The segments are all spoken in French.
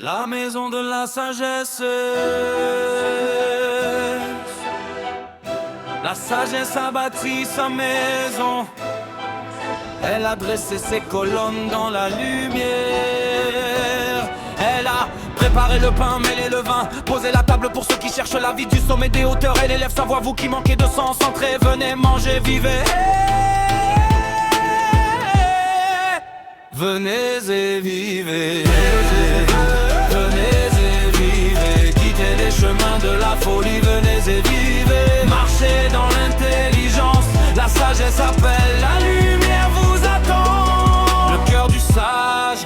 La maison de la sagesse. La sagesse a bâti sa maison. Elle a dressé ses colonnes dans la lumière. Elle a préparé le pain, mêlé le vin, posé la table pour ceux qui cherchent la vie du sommet des hauteurs. Elle élève sa voix, vous qui manquez de sens, entrez, venez manger, vivez. Venez et vivez. Venez et vivez. Quittez les chemins de la folie. Venez et vivez. Marchez dans l'intelligence. La sagesse appelle, la lumière vous attend. Le cœur du sage.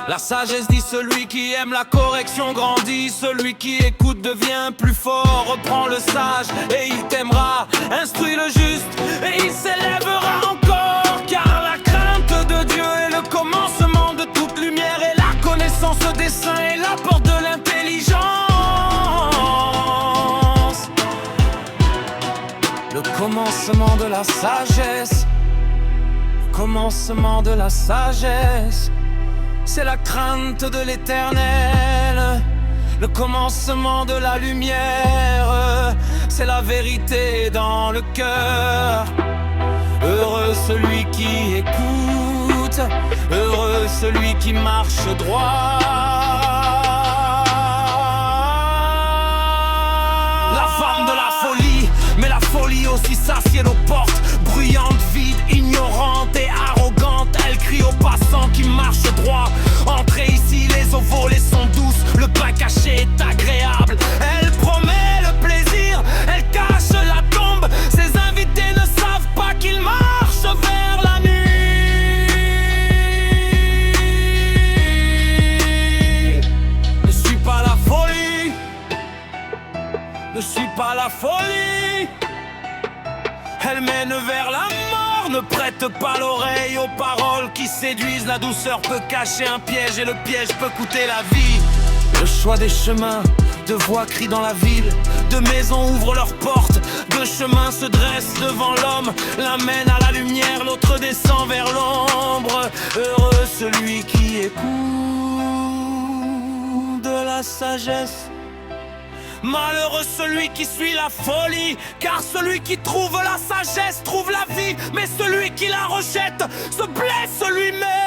La sagesse dit celui qui aime la correction grandit. Celui qui écoute devient plus fort. Reprend le sage et il t'aimera. Instruis le juste et il s'élèvera encore. Car la crainte de Dieu est le commencement de toute lumière. Et la connaissance des saints est la porte de l'intelligence. Le commencement de la sagesse. Le commencement de la sagesse. C'est la crainte de l'Éternel, le commencement de la lumière, c'est la vérité dans le cœur. Heureux celui qui écoute, heureux celui qui marche droit. La femme de la folie, mais la folie aussi s'assied aux portes, bruyante, vide, ignorante et arrogante. Elle crie aux passants qui marchent droit. Entrez ici, les eaux volées sont douces, le pain caché est agréable. Elle promet le plaisir, elle cache la tombe. Ses invités ne savent pas qu'ils marchent vers la nuit. Ne suis pas la folie, ne suis pas la folie. Elle mène vers la mort, ne prête pas l'oreille aux paroles qui séduisent. La douceur peut cacher un piège et le piège peut coûter la vie. Le choix des chemins, de voix crient dans la ville. De maisons ouvrent leurs portes, de chemins se dressent devant l'homme. L'un mène à la lumière, l'autre descend vers l'ombre. Heureux celui qui écoute de la sagesse. Malheureux celui qui suit la folie, car celui qui trouve la sagesse trouve la vie, mais celui qui la rejette se blesse lui-même.